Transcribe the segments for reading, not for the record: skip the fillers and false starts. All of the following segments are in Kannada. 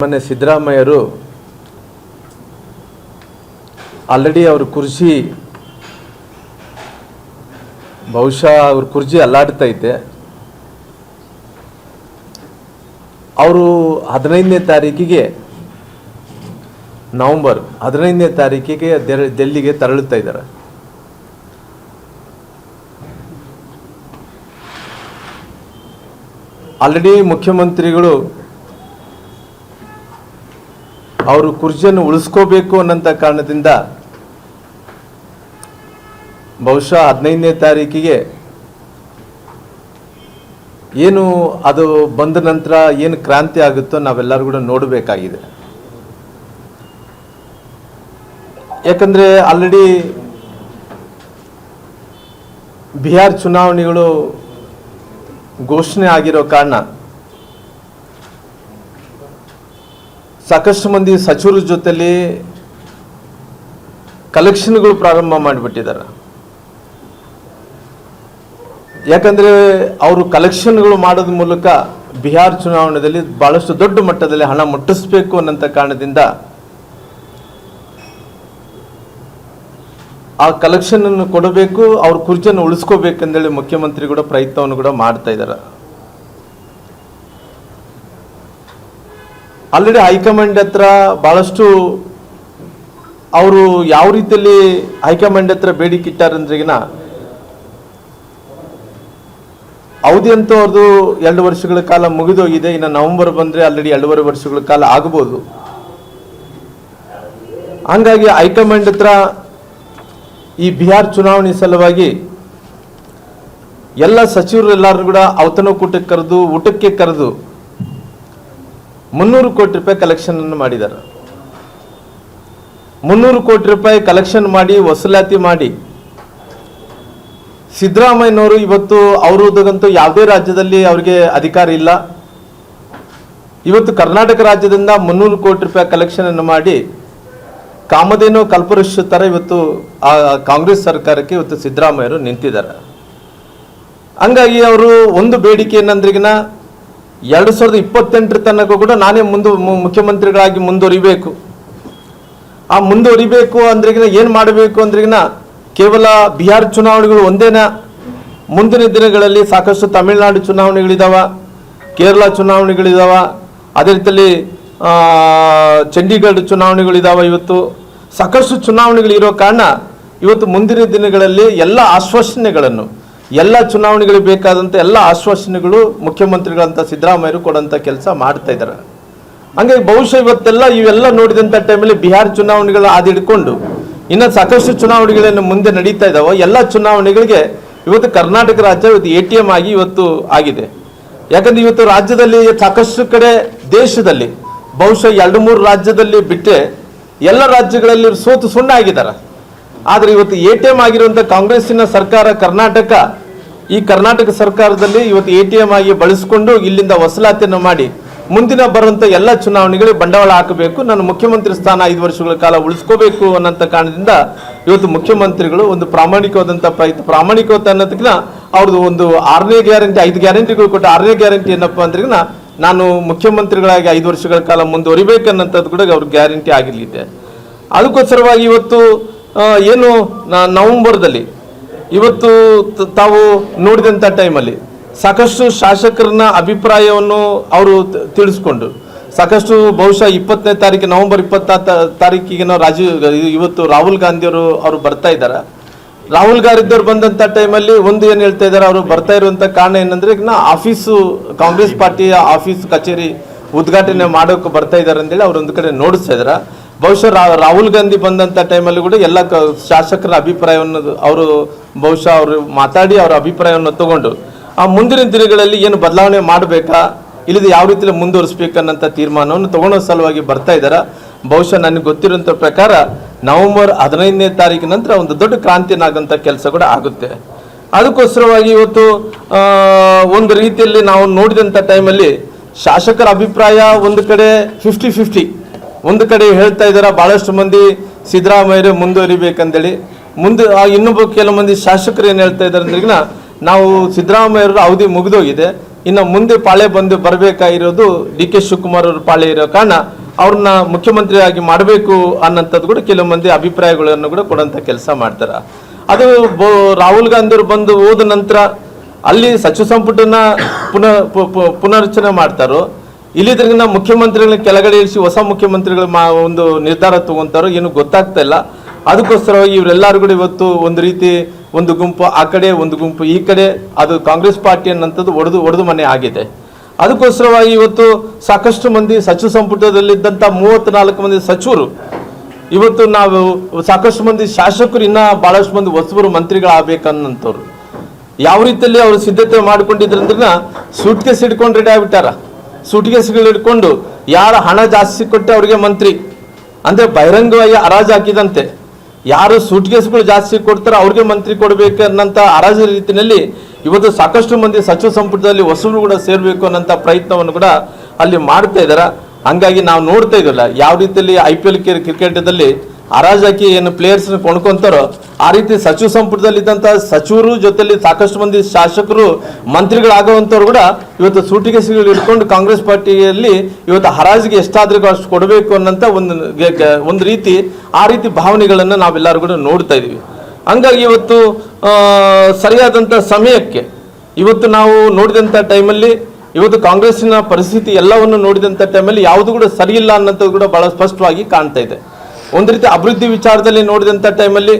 ಮೊನ್ನೆ ಸಿದ್ದರಾಮಯ್ಯರು ಆಲ್ರೆಡಿ ಅವ್ರ ಕುರ್ಚಿ ಬಹುಶಃ ಅವ್ರ ಕುರ್ಚಿ ಅಲ್ಲಾಡ್ತೈತೆ. ಅವರು 15ನೇ ತಾರೀಕಿಗೆ ನವೆಂಬರ್ 15ನೇ ತಾರೀಕಿಗೆ ಡೆಲ್ಲಿಗೆ ತೆರಳುತ್ತಾ ಇದ್ದಾರೆ. ಆಲ್ರೆಡಿ ಮುಖ್ಯಮಂತ್ರಿಗಳು ಅವರು ಕುರ್ಚಿಯನ್ನು ಉಳಿಸ್ಕೋಬೇಕು ಅನ್ನೋಂಥ ಕಾರಣದಿಂದ ಬಹುಶಃ 15ನೇ ತಾರೀಕಿಗೆ ಏನು ಅದು ಬಂದ ನಂತರ ಏನು ಕ್ರಾಂತಿ ಆಗುತ್ತೋ ನಾವೆಲ್ಲರೂ ಕೂಡ ನೋಡಬೇಕಾಗಿದೆ. ಯಾಕಂದರೆ ಆಲ್ರೆಡಿ ಬಿಹಾರ್ ಚುನಾವಣೆಗಳು ಘೋಷಣೆ ಆಗಿರೋ ಕಾರಣ ಸಾಕಷ್ಟು ಮಂದಿ ಸಚಿವರ ಜೊತೆಲಿ ಕಲೆಕ್ಷನ್ಗಳು ಪ್ರಾರಂಭ ಮಾಡಿಬಿಟ್ಟಿದ್ದಾರೆ. ಯಾಕಂದರೆ ಅವರು ಕಲೆಕ್ಷನ್ಗಳು ಮಾಡೋದ್ರ ಮೂಲಕ ಬಿಹಾರ್ ಚುನಾವಣೆಯಲ್ಲಿ ಭಾಳಷ್ಟು ದೊಡ್ಡ ಮಟ್ಟದಲ್ಲಿ ಹಣ ಮುಟ್ಟಿಸಬೇಕು ಅನ್ನೋಂಥ ಕಾರಣದಿಂದ ಆ ಕಲೆಕ್ಷನ್ ಅನ್ನು ಕೊಡಬೇಕು, ಅವ್ರ ಕುರ್ಚಿಯನ್ನು ಉಳಿಸ್ಕೋಬೇಕಂದೇಳಿ ಮುಖ್ಯಮಂತ್ರಿ ಕೂಡ ಪ್ರಯತ್ನವನ್ನು ಕೂಡ ಮಾಡ್ತಾ ಇದ್ದಾರೆ. ಆಲ್ರೆಡಿ ಹೈಕಮಾಂಡ್ ಹತ್ರ ಭಾಳಷ್ಟು ಅವರು ಯಾವ ರೀತಿಯಲ್ಲಿ ಹೈಕಮಾಂಡ್ ಹತ್ರ ಬೇಡಿಕೆ ಇಟ್ಟಾರಂದ್ರಿಗಿನ ಅವಧಿ ಅಂತೂ ಅವ್ರದ್ದು 2 ವರ್ಷಗಳ ಕಾಲ ಮುಗಿದೋಗಿದೆ. ಇನ್ನು ನವೆಂಬರ್ ಬಂದರೆ ಆಲ್ರೆಡಿ 2.5 ವರ್ಷಗಳ ಕಾಲ ಆಗ್ಬೋದು. ಹಂಗಾಗಿ ಹೈಕಮಾಂಡ್ ಹತ್ರ ಈ ಬಿಹಾರ್ ಚುನಾವಣೆ ಸಲುವಾಗಿ ಎಲ್ಲ ಸಚಿವರೆಲ್ಲರೂ ಕೂಡ ಔತಣಕೂಟಕ್ಕೆ ಕರೆದು ಊಟಕ್ಕೆ ಕರೆದು 300 ಕೋಟಿ ರೂಪಾಯಿ ಕಲೆಕ್ಷನ್ ಅನ್ನು ಮಾಡಿದ್ದಾರೆ. 300 ಕೋಟಿ ರೂಪಾಯಿ ಕಲೆಕ್ಷನ್ ಮಾಡಿ ವಸೂಲಾತಿ ಮಾಡಿ ಸಿದ್ದರಾಮಯ್ಯನವರು ಇವತ್ತು ಅವರದಂತೂ ಯಾವುದೇ ರಾಜ್ಯದಲ್ಲಿ ಅವರಿಗೆ ಅಧಿಕಾರ ಇಲ್ಲ. ಇವತ್ತು ಕರ್ನಾಟಕ ರಾಜ್ಯದಿಂದ 300 ಕೋಟಿ ರೂಪಾಯಿ ಕಲೆಕ್ಷನ್ ಅನ್ನು ಮಾಡಿ ಕಾಮಧೇನು ಕಲ್ಪವೃಕ್ಷ ಥರ ಇವತ್ತು ಆ ಕಾಂಗ್ರೆಸ್ ಸರ್ಕಾರಕ್ಕೆ ಇವತ್ತು ಸಿದ್ದರಾಮಯ್ಯರು ನಿಂತಿದ್ದಾರೆ. ಹಂಗಾಗಿ ಅವರು ಒಂದು ಬೇಡಿಕೆ ಏನಂದ್ರಿಗಿನ 2028 ತನಕ ಕೂಡ ನಾನೇ ಮುಖ್ಯಮಂತ್ರಿಗಳಾಗಿ ಮುಂದುವರಿಬೇಕು. ಆ ಮುಂದುವರಿಬೇಕು ಅಂದ್ರಿಗಿನ ಏನು ಮಾಡಬೇಕು ಅಂದ್ರಿಗಿನ ಕೇವಲ ಬಿಹಾರ್ ಚುನಾವಣೆಗಳು ಒಂದೇನ, ಮುಂದಿನ ದಿನಗಳಲ್ಲಿ ಸಾಕಷ್ಟು ತಮಿಳುನಾಡು ಚುನಾವಣೆಗಳಿದಾವ, ಕೇರಳ ಚುನಾವಣೆಗಳಿದಾವ, ಅದೇ ರೀತಿಯಲ್ಲಿ ಚಂಡೀಗಢ ಚುನಾವಣೆಗಳಿದಾವ. ಇವತ್ತು ಸಾಕಷ್ಟು ಚುನಾವಣೆಗಳಿರೋ ಕಾರಣ ಇವತ್ತು ಮುಂದಿನ ದಿನಗಳಲ್ಲಿ ಎಲ್ಲ ಆಶ್ವಾಸನೆಗಳನ್ನು, ಎಲ್ಲ ಚುನಾವಣೆಗಳಿಗೆ ಬೇಕಾದಂಥ ಎಲ್ಲ ಆಶ್ವಾಸನೆಗಳು ಮುಖ್ಯಮಂತ್ರಿಗಳಂತ ಸಿದ್ದರಾಮಯ್ಯರು ಕೊಡೋಂಥ ಕೆಲಸ ಮಾಡ್ತಾ ಇದ್ದಾರೆ. ಹಂಗಾಗಿ ಬಹುಶಃ ಇವೆಲ್ಲ ನೋಡಿದಂಥ ಟೈಮಲ್ಲಿ ಬಿಹಾರ್ ಚುನಾವಣೆಗಳು ಹಿಡ್ಕೊಂಡು ಇನ್ನು ಸಾಕಷ್ಟು ಚುನಾವಣೆಗಳನ್ನು ಮುಂದೆ ನಡೀತಾ ಇದ್ದಾವೆ. ಎಲ್ಲ ಚುನಾವಣೆಗಳಿಗೆ ಇವತ್ತು ಕರ್ನಾಟಕ ರಾಜ್ಯ ಇವತ್ತು ATM ಆಗಿ ಇವತ್ತು ಆಗಿದೆ. ಯಾಕಂದ್ರೆ ಇವತ್ತು ರಾಜ್ಯದಲ್ಲಿ ಸಾಕಷ್ಟು ಕಡೆ ದೇಶದಲ್ಲಿ ಬಹುಶಃ 2-3 ರಾಜ್ಯದಲ್ಲಿ ಬಿಟ್ಟರೆ ಎಲ್ಲ ರಾಜ್ಯಗಳಲ್ಲಿ ಸೋತು ಸುಣ್ಣ ಆಗಿದ್ದಾರೆ. ಆದರೆ ಇವತ್ತು ATM ಆಗಿರುವಂಥ ಕಾಂಗ್ರೆಸ್ಸಿನ ಸರ್ಕಾರ ಈ ಕರ್ನಾಟಕ ಸರ್ಕಾರದಲ್ಲಿ ಇವತ್ತು ATM ಆಗಿ ಬಳಸಿಕೊಂಡು ಇಲ್ಲಿಂದ ವಸೂಲಾತಿಯನ್ನು ಮಾಡಿ ಮುಂದಿನ ಬರುವಂಥ ಎಲ್ಲ ಚುನಾವಣೆಗಳಿಗೆ ಬಂಡವಾಳ ಹಾಕಬೇಕು, ನಾನು ಮುಖ್ಯಮಂತ್ರಿ ಸ್ಥಾನ 5 ವರ್ಷಗಳ ಕಾಲ ಉಳಿಸ್ಕೋಬೇಕು ಅನ್ನೋಂಥ ಕಾರಣದಿಂದ ಇವತ್ತು ಮುಖ್ಯಮಂತ್ರಿಗಳು ಒಂದು ಪ್ರಾಮಾಣಿಕವಾದಂಥ ಪ್ರಾಮಾಣಿಕತೆ ಅನ್ನೋದಕ್ಕಿಂತ ಅವ್ರದ್ದು ಒಂದು 6ನೇ ಗ್ಯಾರಂಟಿ 5 ಗ್ಯಾರಂಟಿಗಳು ಕೊಟ್ಟು 6ನೇ ಗ್ಯಾರಂಟಿ ಏನಪ್ಪ ಅಂದ್ರಿಗಿನ ನಾನು ಮುಖ್ಯಮಂತ್ರಿಗಳಾಗಿ 5 ವರ್ಷಗಳ ಕಾಲ ಮುಂದುವರಿಬೇಕನ್ನೋಂಥದ್ದು ಕೂಡ ಅವ್ರ ಗ್ಯಾರಂಟಿ ಆಗಿರಲಿದೆ. ಅದಕ್ಕೋಸ್ಕರವಾಗಿ ಇವತ್ತು ಏನು ನವೆಂಬರ್ದಲ್ಲಿ ಇವತ್ತು ತಾವು ನೋಡಿದಂಥ ಟೈಮಲ್ಲಿ ಸಾಕಷ್ಟು ಶಾಸಕರನ್ನ ಅಭಿಪ್ರಾಯವನ್ನು ಅವರು ತಿಳಿಸ್ಕೊಂಡು ಸಾಕಷ್ಟು ಬಹುಶಃ 20ನೇ ತಾರೀಕು ನವೆಂಬರ್ 24 ತಾರೀಕಿಗೆ ಇವತ್ತು ರಾಹುಲ್ ಗಾಂಧಿಯವರು ಅವರು ಬರ್ತಾ ಇದ್ದಾರೆ. ರಾಹುಲ್ ಗಾಂಧಿಯವರು ಬಂದಂಥ ಟೈಮಲ್ಲಿ ಒಂದು ಏನು ಹೇಳ್ತಾ ಇದ್ದಾರೆ, ಅವರು ಬರ್ತಾ ಇರುವಂಥ ಕಾರಣ ಏನಂದರೆ ಆಫೀಸು ಕಾಂಗ್ರೆಸ್ ಪಾರ್ಟಿಯ ಆಫೀಸ್ ಕಚೇರಿ ಉದ್ಘಾಟನೆ ಮಾಡೋಕೆ ಬರ್ತಾ ಇದ್ದಾರೆ ಅಂತೇಳಿ ಅವರೊಂದು ಕಡೆ ನೋಡಿಸ್ತಾ ಇದ್ದಾರೆ. ಬಹುಶಃ ರಾಹುಲ್ ಗಾಂಧಿ ಬಂದಂಥ ಟೈಮಲ್ಲಿ ಕೂಡ ಎಲ್ಲ ಶಾಸಕರ ಅಭಿಪ್ರಾಯವನ್ನು ಬಹುಶಃ ಅವರು ಮಾತಾಡಿ ಅವರ ಅಭಿಪ್ರಾಯವನ್ನು ತಗೊಂಡು ಆ ಮುಂದಿನ ದಿನಗಳಲ್ಲಿ ಏನು ಬದಲಾವಣೆ ಮಾಡಬೇಕಾ ಇಲ್ಲದ ಯಾವ ರೀತಿಯಲ್ಲಿ ಮುಂದುವರಿಸಬೇಕನ್ನಂಥ ತೀರ್ಮಾನವನ್ನು ತಗೊಳ್ಳೋ ಸಲುವಾಗಿ ಬರ್ತಾ ಇದ್ದಾರೆ. ಬಹುಶಃ ನನಗೆ ಗೊತ್ತಿರೋಂಥ ಪ್ರಕಾರ ನವೆಂಬರ್ 15ನೇ ತಾರೀಕಿನ ನಂತರ ಒಂದು ದೊಡ್ಡ ಕ್ರಾಂತಿನಾಗಂಥ ಕೆಲಸ ಕೂಡ ಆಗುತ್ತೆ. ಅದಕ್ಕೋಸ್ಕರವಾಗಿ ಇವತ್ತು ಒಂದು ರೀತಿಯಲ್ಲಿ ನಾವು ನೋಡಿದಂಥ ಟೈಮಲ್ಲಿ ಶಾಸಕರ ಅಭಿಪ್ರಾಯ ಒಂದು ಕಡೆ 50-50, ಒಂದು ಕಡೆ ಹೇಳ್ತಾ ಇದ್ದಾರೆ ಭಾಳಷ್ಟು ಮಂದಿ ಸಿದ್ದರಾಮಯ್ಯರೇ ಮುಂದುವರಿಬೇಕಂತೇಳಿ, ಇನ್ನೊಬ್ಬ ಕೆಲವು ಮಂದಿ ಶಾಸಕರು ಏನು ಹೇಳ್ತಾ ಇದ್ದಾರೆ ಅಂದ್ರೆ ನಾವು ಸಿದ್ದರಾಮಯ್ಯರ ಅವಧಿ ಮುಗಿದೋಗಿದೆ, ಇನ್ನು ಮುಂದೆ ಪಾಳೆ ಬರಬೇಕಾಗಿರೋದು ಡಿ ಕೆ ಶಿವಕುಮಾರ್ ಅವರು ಪಾಳೆ ಇರೋ ಕಾರಣ ಅವ್ರನ್ನ ಮುಖ್ಯಮಂತ್ರಿಯಾಗಿ ಮಾಡಬೇಕು ಅನ್ನೋಂಥದ್ದು ಕೂಡ ಕೆಲವು ಮಂದಿ ಅಭಿಪ್ರಾಯಗಳನ್ನು ಕೂಡ ಕೊಡೋಂಥ ಕೆಲಸ ಮಾಡ್ತಾರೆ. ಅದು ರಾಹುಲ್ ಗಾಂಧಿ ಅವರು ಬಂದು ಹೋದ ನಂತರ ಅಲ್ಲಿ ಸಚಿವ ಸಂಪುಟನ ಪುನರ್ರಚನೆ ಮಾಡ್ತಾರೋ, ಇಲ್ಲಿದ್ರಿಂದ ಮುಖ್ಯಮಂತ್ರಿಗಳನ್ನ ಕೆಳಗಡೆ ಇಳಿಸಿ ಹೊಸ ಮುಖ್ಯಮಂತ್ರಿಗಳು ಒಂದು ನಿರ್ಧಾರ ತಗೊಂತಾರೋ ಏನು ಗೊತ್ತಾಗ್ತಾ ಇಲ್ಲ. ಅದಕ್ಕೋಸ್ಕರವಾಗಿ ಇವರೆಲ್ಲರೂ ಕೂಡ ಇವತ್ತು ಒಂದು ರೀತಿ ಒಂದು ಗುಂಪು ಆ ಕಡೆ, ಒಂದು ಗುಂಪು ಈ ಕಡೆ, ಅದು ಕಾಂಗ್ರೆಸ್ ಪಾರ್ಟಿ ಅನ್ನೋಂಥದ್ದು ಒಡೆದು ಮನೆ ಆಗಿದೆ. ಅದಕ್ಕೋಸ್ಕರವಾಗಿ ಇವತ್ತು ಸಾಕಷ್ಟು ಮಂದಿ ಸಚಿವ ಸಂಪುಟದಲ್ಲಿದ್ದಂಥ 34 ಮಂದಿ ಸಚಿವರು, ಇವತ್ತು ನಾವು ಸಾಕಷ್ಟು ಮಂದಿ ಶಾಸಕರು, ಇನ್ನ ಬಹಳಷ್ಟು ಮಂದಿ ಹೊಸಬರು ಮಂತ್ರಿಗಳಾಗಬೇಕನ್ನಂಥವ್ರು ಯಾವ ರೀತಿಯಲ್ಲಿ ಅವರು ಸಿದ್ಧತೆ ಮಾಡ್ಕೊಂಡಿದ್ರಂದ್ರೆ ಸೂಟ್ ಕೇಸ್ ಹಿಡ್ಕೊಂಡು ರೆಡಿ ಆಗ್ಬಿಟ್ಟಾರ. ಸೂಟ್ ಕೇಸ್ಗಳು ಹಿಡ್ಕೊಂಡು ಯಾರ ಹಣ ಜಾಸ್ತಿ ಕೊಟ್ಟೆ ಅವ್ರಿಗೆ ಮಂತ್ರಿ ಅಂದ್ರೆ ಬಹಿರಂಗವಾಗಿ ಹರಾಜು ಹಾಕಿದಂತೆ, ಯಾರು ಸೂಟ್ ಕೇಸ್ಗಳು ಜಾಸ್ತಿ ಕೊಡ್ತಾರೋ ಅವ್ರಿಗೆ ಮಂತ್ರಿ ಕೊಡಬೇಕು ಅನ್ನೋಂಥ ಹರಾಜು ರೀತಿಯಲ್ಲಿ ಇವತ್ತು ಸಾಕಷ್ಟು ಮಂದಿ ಸಚಿವ ಸಂಪುಟದಲ್ಲಿ ಹೊಸಬರು ಕೂಡ ಸೇರ್ಬೇಕು ಅನ್ನೋಂಥ ಪ್ರಯತ್ನವನ್ನು ಕೂಡ ಅಲ್ಲಿ ಮಾಡ್ತಾ ಇದಾರೆ. ಹಂಗಾಗಿ ನಾವು ನೋಡ್ತಾ ಇದ್ವಲ್ಲ ಯಾವ ರೀತಿಯಲ್ಲಿ IPL ಕ್ರಿಕೆಟದಲ್ಲಿ ಹರಾಜು ಹಾಕಿ ಏನು ಪ್ಲೇಯರ್ಸ್ ಕೊಂಡ್ಕೊಂತಾರೋ ಆ ರೀತಿ ಸಚಿವ ಸಂಪುಟದಲ್ಲಿ ಇದ್ದಂಥ ಸಚಿವರು ಜೊತೆಲಿ ಸಾಕಷ್ಟು ಮಂದಿ ಶಾಸಕರು ಮಂತ್ರಿಗಳಾಗುವಂಥವ್ರು ಕೂಡ ಇವತ್ತು ಸೂಟಿಗೆಸಿಗಳು ಇಟ್ಕೊಂಡು ಕಾಂಗ್ರೆಸ್ ಪಾರ್ಟಿಯಲ್ಲಿ ಇವತ್ತು ಹರಾಜಿಗೆ ಎಷ್ಟಾದ್ರೂ ಅಷ್ಟು ಕೊಡಬೇಕು ಅನ್ನೋಂಥ ಒಂದು ರೀತಿ ಆ ರೀತಿ ಭಾವನೆಗಳನ್ನು ನಾವೆಲ್ಲರೂ ಕೂಡ ನೋಡ್ತಾ ಇದೀವಿ. ಹಂಗಾಗಿ ಇವತ್ತು ಸರಿಯಾದಂಥ ಸಮಯಕ್ಕೆ ಇವತ್ತು ನಾವು ನೋಡಿದಂಥ ಟೈಮಲ್ಲಿ ಇವತ್ತು ಕಾಂಗ್ರೆಸ್ಸಿನ ಪರಿಸ್ಥಿತಿ ಎಲ್ಲವನ್ನು ನೋಡಿದಂಥ ಟೈಮಲ್ಲಿ ಯಾವುದು ಕೂಡ ಸರಿ ಇಲ್ಲ ಅನ್ನೋಂಥದ್ದು ಕೂಡ ಬಹಳ ಸ್ಪಷ್ಟವಾಗಿ ಕಾಣ್ತಾ ಇದೆ. ಒಂದು ರೀತಿ ಅಭಿವೃದ್ಧಿ ವಿಚಾರದಲ್ಲಿ ನೋಡಿದಂಥ ಟೈಮಲ್ಲಿ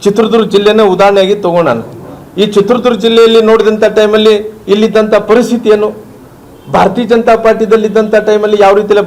ಚಿತ್ರದುರ್ಗ ಜಿಲ್ಲೆನ ಉದಾಹರಣೆಯಾಗಿ ತಗೋಣ. ಈ ಚಿತ್ರದುರ್ಗ ಜಿಲ್ಲೆಯಲ್ಲಿ ನೋಡಿದಂಥ ಟೈಮಲ್ಲಿ ಇಲ್ಲಿದ್ದಂಥ ಪರಿಸ್ಥಿತಿಯನ್ನು ಭಾರತೀಯ ಜನತಾ ಪಾರ್ಟಿದಲ್ಲಿದ್ದಂಥ ಟೈಮಲ್ಲಿ ಯಾವ ರೀತಿ